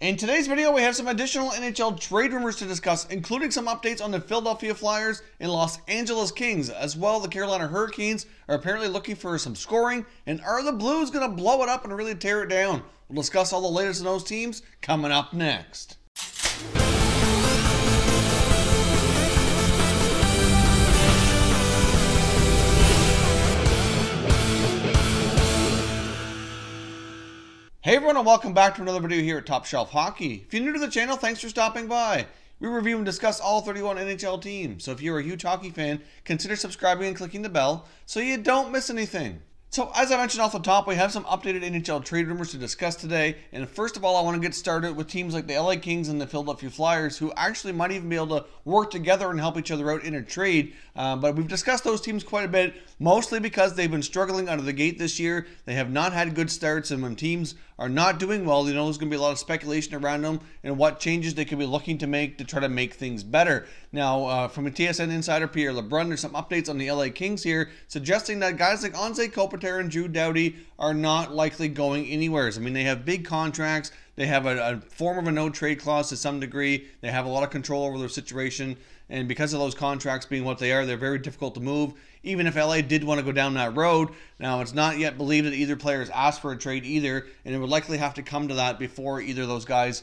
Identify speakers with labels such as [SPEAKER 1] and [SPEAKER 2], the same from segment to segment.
[SPEAKER 1] In today's video, we have some additional NHL trade rumors to discuss, including some updates on the Philadelphia Flyers and Los Angeles Kings. As well, the Carolina Hurricanes are apparently looking for some scoring, and are the Blues going to blow it up and really tear it down? We'll discuss all the latest in those teams coming up next. Hey everyone, and welcome back to another video here at Top Shelf Hockey. If you're new to the channel, thanks for stopping by. We review and discuss all 31 NHL teams, so if you're a huge hockey fan, consider subscribing and clicking the bell so you don't miss anything. So as I mentioned off the top, we have some updated NHL trade rumors to discuss today. And first of all, I want to get started with teams like the LA Kings and the Philadelphia Flyers, who actually might even be able to work together and help each other out in a trade. But we've discussed those teams quite a bit, mostly because they've been struggling out of the gate this year. They have not had good starts, and when teams are not doing well, you know there's going to be a lot of speculation around them and what changes they could be looking to make to try to make things better. Now, from a TSN insider, Pierre LeBrun, there's some updates on the LA Kings here, suggesting that guys like Anze Kopitar and Drew Doughty are not likely going anywhere. I mean, they have big contracts. They have a form of a no-trade clause to some degree. They have a lot of control over their situation. And because of those contracts being what they are, they're very difficult to move. Even if LA did want to go down that road, now it's not yet believed that either player has asked for a trade either, and it would likely have to come to that before either of those guys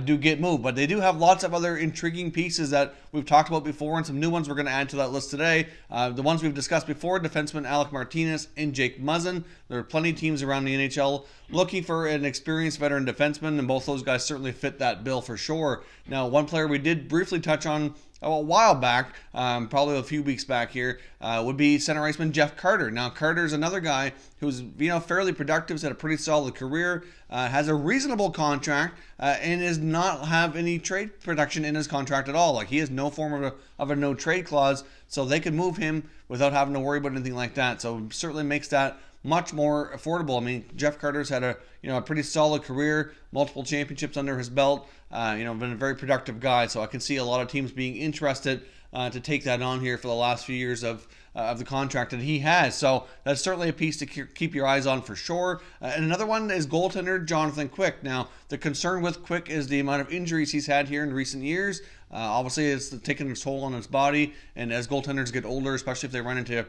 [SPEAKER 1] do get moved. But they do have lots of other intriguing pieces that we've talked about before, and some new ones we're going to add to that list today. The ones we've discussed before, defenseman Alec Martinez and Jake Muzzin. There are plenty of teams around the NHL looking for an experienced veteran defenseman, and both those guys certainly fit that bill for sure. Now, one player we did briefly touch on a while back, probably a few weeks back here, would be center iceman Jeff Carter. Now, Carter's another guy who's fairly productive, has had a pretty solid career, has a reasonable contract, and does not have any trade protection in his contract at all. Like, he has no form of a no trade clause, so they could move him without having to worry about anything like that. So it certainly makes that much more affordable. I mean, Jeff Carter's had a pretty solid career, multiple championships under his belt. Been a very productive guy, so I can see a lot of teams being interested to take that on here for the last few years of the contract that he has. So that's certainly a piece to keep your eyes on for sure. And another one is goaltender Jonathan Quick. Now, the concern with Quick is the amount of injuries he's had here in recent years. Obviously, it's taking its toll on his body, and as goaltenders get older, especially if they run into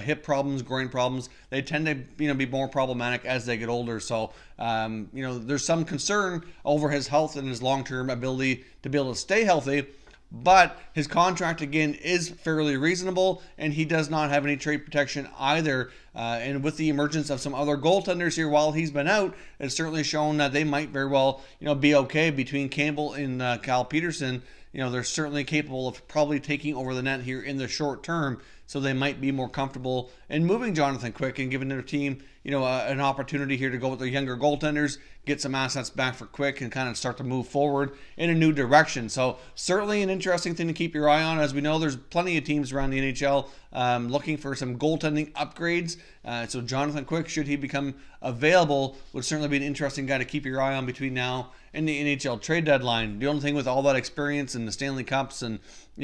[SPEAKER 1] hip problems, groin problems, they tend to be more problematic as they get older. So there's some concern over his health and his long-term ability to be able to stay healthy. But his contract, again, is fairly reasonable, and he does not have any trade protection either. And with the emergence of some other goaltenders here while he's been out, it's certainly shown that they might very well be okay. Between Campbell and Cal Peterson, they're certainly capable of probably taking over the net here in the short term. So they might be more comfortable in moving Jonathan Quick and giving their team, an opportunity here to go with their younger goaltenders, get some assets back for Quick, and kind of start to move forward in a new direction. So certainly an interesting thing to keep your eye on. As we know, there's plenty of teams around the NHL looking for some goaltending upgrades. So Jonathan Quick, should he become available, would certainly be an interesting guy to keep your eye on between now and the NHL trade deadline. The only thing with all that experience and the Stanley Cups and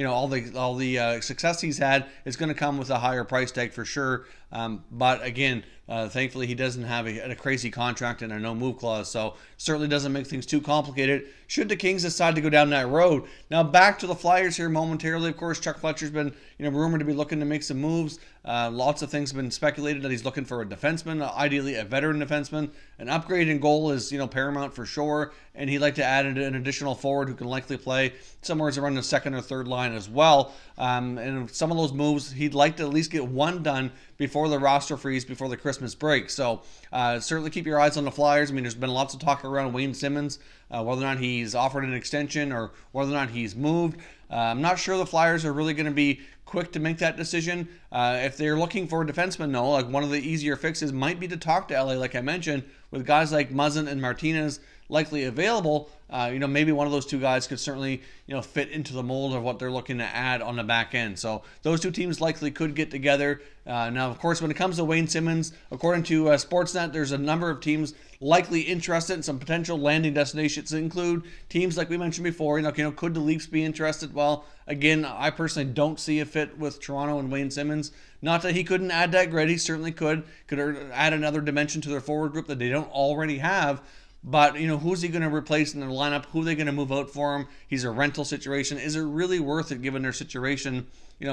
[SPEAKER 1] all the success he's had is going to come with a higher price tag for sure. But again, thankfully he doesn't have a crazy contract and a no move clause, so certainly doesn't make things too complicated should the Kings decide to go down that road. Now back to the Flyers here momentarily. Of course, Chuck Fletcher's been rumored to be looking to make some moves. Lots of things have been speculated that he's looking for a defenseman, ideally a veteran defenseman. An upgrade in goal is paramount for sure, and he'd like to add an additional forward who can likely play somewhere around the second or third line as well. And some of those moves, he'd like to at least get one done before the roster freeze, before the Christmas break. So certainly keep your eyes on the Flyers. I mean, there's been lots of talk around Wayne Simmonds, whether or not he's offered an extension or whether or not he's moved. I'm not sure the Flyers are really going to be quick to make that decision. If they're looking for a defenseman, though, like one of the easier fixes might be to talk to LA, like I mentioned, with guys like Muzzin and Martinez likely available. Maybe one of those two guys could certainly, fit into the mold of what they're looking to add on the back end. So those two teams likely could get together. Now, of course, when it comes to Wayne Simmonds, according to Sportsnet, there's a number of teams likely interested in some potential landing destinations that include teams like we mentioned before. Could the Leafs be interested? Well, again, I personally don't see a fit with Toronto and Wayne Simmonds. Not that he couldn't add that grid. He certainly could add another dimension to their forward group that they don't already have. But, who's he going to replace in their lineup? Who are they going to move out for him? He's a rental situation. Is it really worth it given their situation,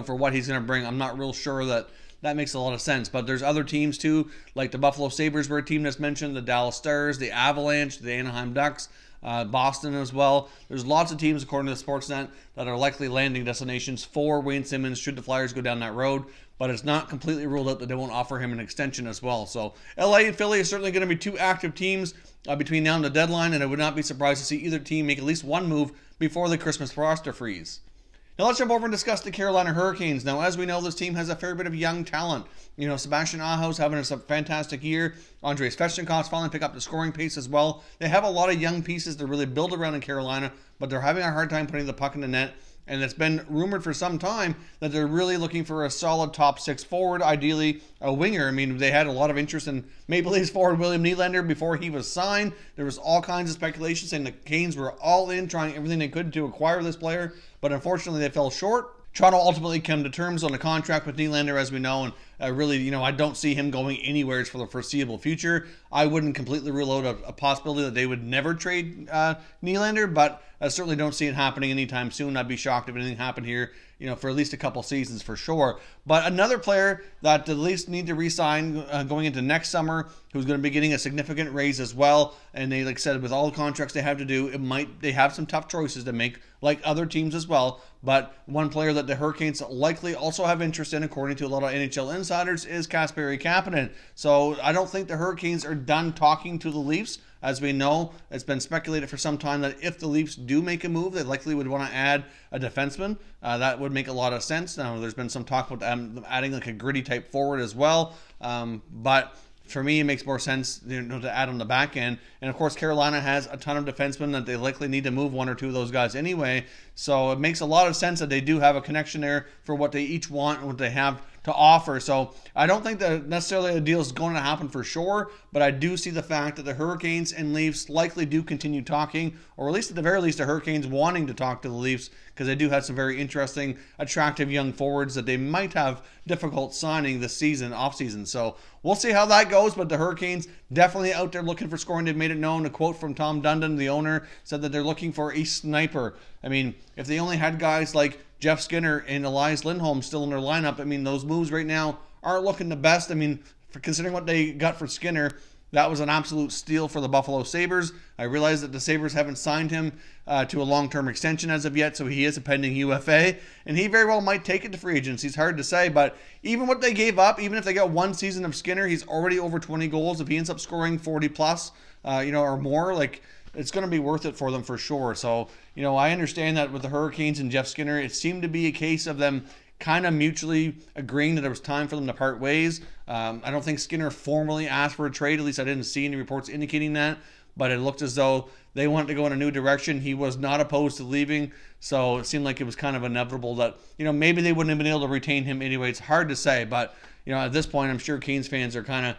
[SPEAKER 1] for what he's going to bring? I'm not real sure that makes a lot of sense. But there's other teams too, like the Buffalo Sabres were a team that's mentioned, the Dallas Stars, the Avalanche, the Anaheim Ducks, Boston as well. There's lots of teams, according to Sportsnet, that are likely landing destinations for Wayne Simmonds should the Flyers go down that road. But it's not completely ruled out that they won't offer him an extension as well. So LA and Philly are certainly going to be two active teams between now and the deadline, and I would not be surprised to see either team make at least one move before the Christmas roster freeze. Now let's jump over and discuss the Carolina Hurricanes. Now, as we know, this team has a fair bit of young talent. Sebastian Aho's having a fantastic year. Andrei Svechnikov's finally picked up the scoring pace as well. They have a lot of young pieces to really build around in Carolina, but they're having a hard time putting the puck in the net. And it's been rumored for some time that they're really looking for a solid top six forward, ideally a winger. I mean, they had a lot of interest in Maple Leafs forward William Nylander before he was signed. There was all kinds of speculation saying the Canes were all in, trying everything they could to acquire this player. But unfortunately, they fell short. Toronto ultimately came to terms on a contract with Nylander, as we know, and really, I don't see him going anywhere for the foreseeable future. I wouldn't completely rule out a possibility that they would never trade Nylander, but I certainly don't see it happening anytime soon. I'd be shocked if anything happened here, for at least a couple seasons for sure. But another player that at least need to re-sign going into next summer, who's going to be getting a significant raise as well. And they, like I said, with all the contracts they have to do, they have some tough choices to make, like other teams as well. But one player that the Hurricanes likely also have interest in, according to a lot of NHL insiders, is Kasperi Kapanen. So I don't think the Hurricanes are done talking to the Leafs. As we know, it's been speculated for some time that if the Leafs do make a move, they likely would want to add a defenseman. That would make a lot of sense. Now, there's been some talk about them adding like a gritty type forward as well. But for me, it makes more sense to add on the back end. And of course, Carolina has a ton of defensemen that they likely need to move one or two of those guys anyway. So it makes a lot of sense that they do have a connection there for what they each want and what they have to offer. So I don't think that necessarily a deal is going to happen for sure, but I do see the fact that the Hurricanes and Leafs likely do continue talking, or at least at the very least the Hurricanes wanting to talk to the Leafs, because they do have some very interesting, attractive young forwards that they might have difficult signing this season, off-season. So we'll see how that goes, but the Hurricanes definitely out there looking for scoring. They've made it known. A quote from Tom Dundon, the owner, said that they're looking for a sniper. I mean, if they only had guys like Jeff Skinner and Elias Lindholm still in their lineup, I mean, those moves right now aren't looking the best. I mean, considering what they got for Skinner, that was an absolute steal for the Buffalo Sabres. I realize that the Sabres haven't signed him to a long-term extension as of yet, so he is a pending UFA, and he very well might take it to free agency. It's hard to say, but even what they gave up, even if they got one season of Skinner, he's already over 20 goals. If he ends up scoring 40 plus, or more, like, it's going to be worth it for them for sure. So, I understand that with the Hurricanes and Jeff Skinner, it seemed to be a case of them kind of mutually agreeing that it was time for them to part ways. I don't think Skinner formally asked for a trade. At least I didn't see any reports indicating that. But it looked as though they wanted to go in a new direction. He was not opposed to leaving. So it seemed like it was kind of inevitable that, maybe they wouldn't have been able to retain him anyway. It's hard to say. But, at this point, I'm sure Canes fans are kind of,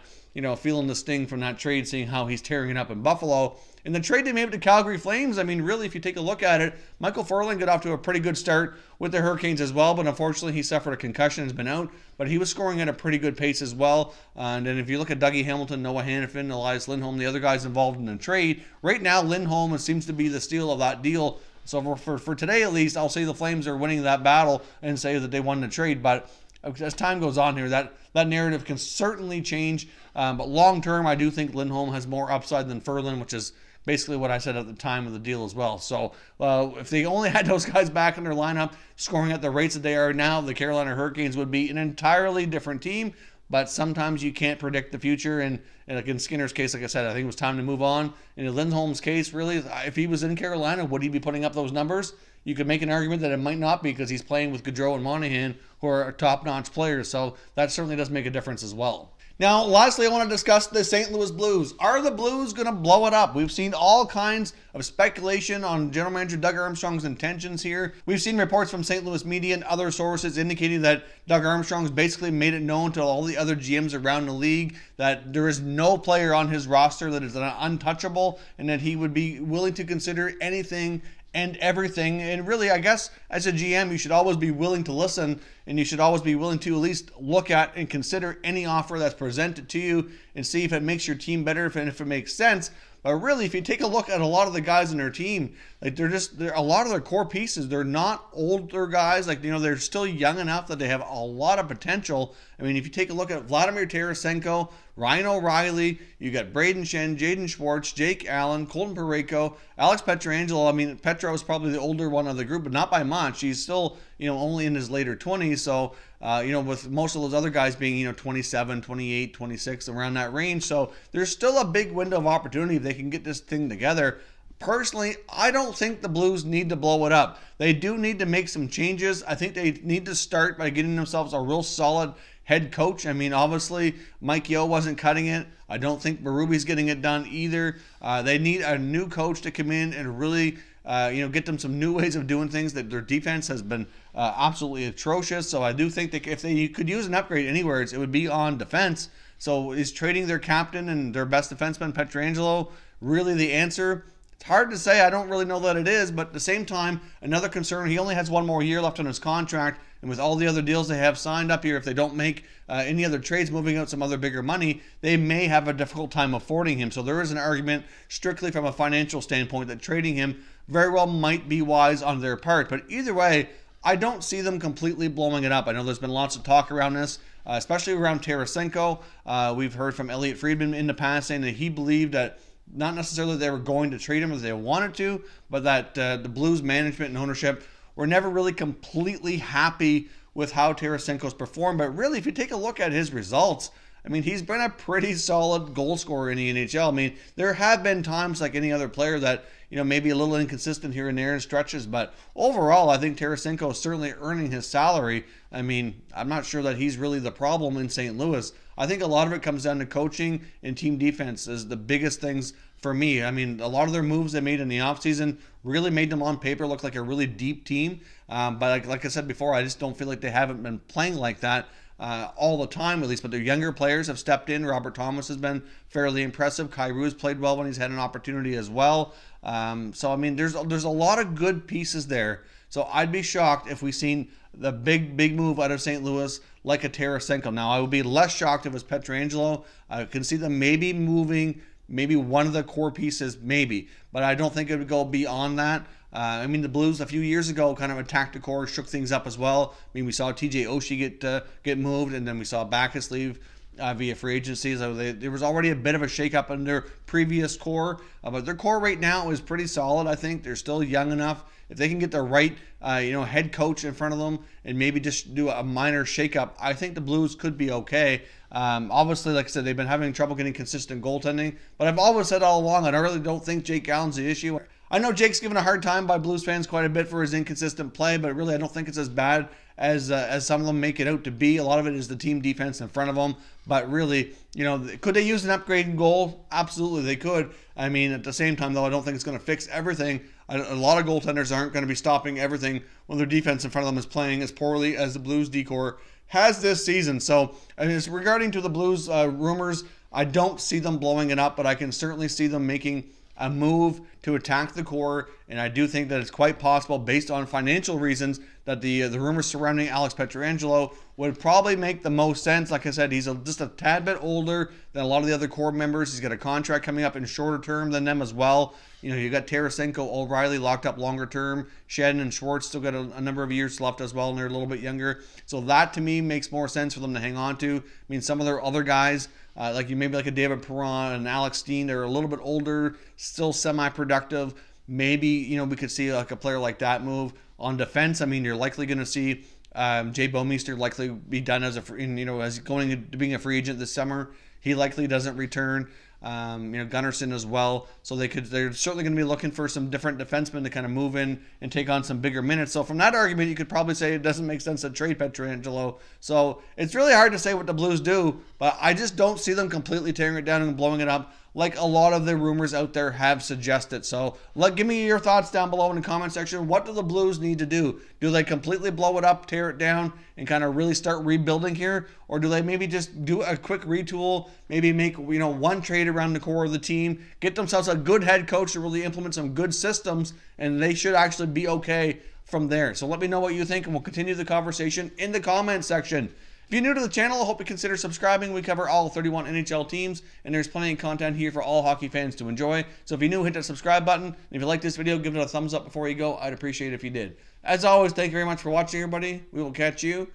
[SPEAKER 1] feeling the sting from that trade, seeing how he's tearing it up in Buffalo. And the trade they made with the Calgary Flames, I mean, really, if you take a look at it, Michael Furlan got off to a pretty good start with the Hurricanes as well, but unfortunately he suffered a concussion and has been out. But he was scoring at a pretty good pace as well. And then if you look at Dougie Hamilton, Noah Hannafin, Elias Lindholm, the other guys involved in the trade, right now Lindholm seems to be the steal of that deal. So for today at least, I'll say the Flames are winning that battle and say that they won the trade. But as time goes on here, that narrative can certainly change. But long term, I do think Lindholm has more upside than Furlan, which is basically what I said at the time of the deal as well. So if they only had those guys back in their lineup, scoring at the rates that they are now, the Carolina Hurricanes would be an entirely different team. But sometimes you can't predict the future. And like in Skinner's case, like I said, I think it was time to move on. And in Lindholm's case, really, if he was in Carolina, would he be putting up those numbers? You could make an argument that it might not be, because he's playing with Gaudreau and Monahan, who are top-notch players. So that certainly does make a difference as well. Now, lastly, I want to discuss the St. Louis Blues. Are the Blues going to blow it up? We've seen all kinds of speculation on General Manager Doug Armstrong's intentions here. We've seen reports from St. Louis media and other sources indicating that Doug Armstrong's basically made it known to all the other GMs around the league that there is no player on his roster that is untouchable, and that he would be willing to consider anything and everything. And really, I guess as a GM, you should always be willing to listen, and you should always be willing to at least look at and consider any offer that's presented to you and see if it makes your team better, if it makes sense. But really, if you take a look at a lot of the guys in their team, like they're a lot of their core pieces. They're not older guys. Like, they're still young enough that they have a lot of potential. I mean, if you take a look at Vladimir Tarasenko, Ryan O'Reilly, you got Braden Shen, Jaden Schwartz, Jake Allen, Colton Parayko, Alex Pietrangelo. I mean, Petro is probably the older one of the group, but not by much. He's still, only in his later 20s. So, with most of those other guys being, 27, 28, 26, around that range. So there's still a big window of opportunity if they can get this thing together. Personally, I don't think the Blues need to blow it up. They do need to make some changes. I think they need to start by getting themselves a real solid head coach. I mean, obviously, Mike Yeo wasn't cutting it. I don't think Berube's getting it done either. They need a new coach to come in and really, get them some new ways of doing things. That their defense has been absolutely atrocious. So I do think that if they could use an upgrade anywhere, it would be on defense. So is trading their captain and their best defenseman, Pietrangelo, really the answer? It's hard to say. I don't really know that it is, but at the same time, another concern, he only has one more year left on his contract, and with all the other deals they have signed up here, if they don't make any other trades moving out some other bigger money, they may have a difficult time affording him. So there is an argument, strictly from a financial standpoint, that trading him very well might be wise on their part. But either way, I don't see them completely blowing it up. I know there's been lots of talk around this, especially around Tarasenko. We've heard from Elliot Friedman in the past saying that he believed that not necessarily they were going to trade him as they wanted to, but that the Blues management and ownership were never really completely happy with how Tarasenko's performed. But really, if you take a look at his results, I mean, he's been a pretty solid goal scorer in the NHL. I mean, there have been times like any other player that, maybe a little inconsistent here and there in stretches. But overall, I think Tarasenko is certainly earning his salary. I mean, I'm not sure that he's really the problem in St. Louis. I think a lot of it comes down to coaching and team defense is the biggest things for me. I mean, a lot of their moves they made in the offseason really made them on paper look like a really deep team. But like I said before, I just don't feel like they haven't been playing like that all the time, at least. But their younger players have stepped in. Robert Thomas has been fairly impressive. Kyrou has played well when he's had an opportunity as well. So, I mean, there's a lot of good pieces there. So I'd be shocked if we seen the big move out of St. Louis like a Tarasenko. Now, I would be less shocked if it was Pietrangelo. I can see them maybe moving maybe one of the core pieces, maybe. But I don't think it would go beyond that. I mean, the Blues a few years ago kind of attacked the core, shook things up as well. I mean, we saw TJ Oshie get moved, and then we saw Backes leave via free agency. So there was already a bit of a shakeup in their previous core. But their core right now is pretty solid, I think. They're still young enough. If they can get the right head coach in front of them and maybe just do a minor shakeup, I think the Blues could be okay. Obviously, like I said, they've been having trouble getting consistent goaltending. But I've always said all along, I really don't think Jake Allen's the issue. I know Jake's given a hard time by Blues fans quite a bit for his inconsistent play, but really I don't think it's as bad as some of them make it out to be. A lot of it is the team defense in front of them. But really, could they use an upgrade in goal? Absolutely, they could. I mean, at the same time, though, I don't think it's going to fix everything. A lot of goaltenders aren't going to be stopping everything when their defense in front of them is playing as poorly as the Blues decor has this season. So, I mean, regarding to the Blues rumors, I don't see them blowing it up, but I can certainly see them making a move to attack the core, and I do think that it's quite possible, based on financial reasons, that the rumors surrounding Alex Pietrangelo would probably make the most sense. Like I said, he's just a tad bit older than a lot of the other core members. He's got a contract coming up in shorter term than them as well. You got Tarasenko, O'Reilly locked up longer term. Shen and Schwartz still got a number of years left as well, and they're a little bit younger. So that, to me, makes more sense for them to hang on to. I mean, some of their other guys, maybe like a David Perron and Alex Steen, they're a little bit older, still semi-productive. Maybe, we could see like a player like that move. On defense, I mean, you're likely going to see Jay Bouwmeester likely be done as as going to being a free agent this summer. He likely doesn't return. Gunnarsson as well. So they're certainly going to be looking for some different defensemen to kind of move in and take on some bigger minutes. So from that argument, you could probably say it doesn't make sense to trade Pietrangelo. So it's really hard to say what the Blues do, but I just don't see them completely tearing it down and blowing it up like a lot of the rumors out there have suggested. So give me your thoughts down below in the comment section. What do the Blues need to do? Do they completely blow it up, tear it down, and kind of really start rebuilding here? Or do they maybe just do a quick retool, maybe make one trade around the core of the team, get themselves a good head coach to really implement some good systems, and they should actually be okay from there. So let me know what you think, and we'll continue the conversation in the comment section. If you're new to the channel, I hope you consider subscribing. We cover all 31 NHL teams, and there's plenty of content here for all hockey fans to enjoy. So if you're new, hit that subscribe button. And if you like this video, give it a thumbs up before you go. I'd appreciate it if you did. As always, thank you very much for watching, everybody. We will catch you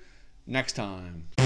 [SPEAKER 1] next time.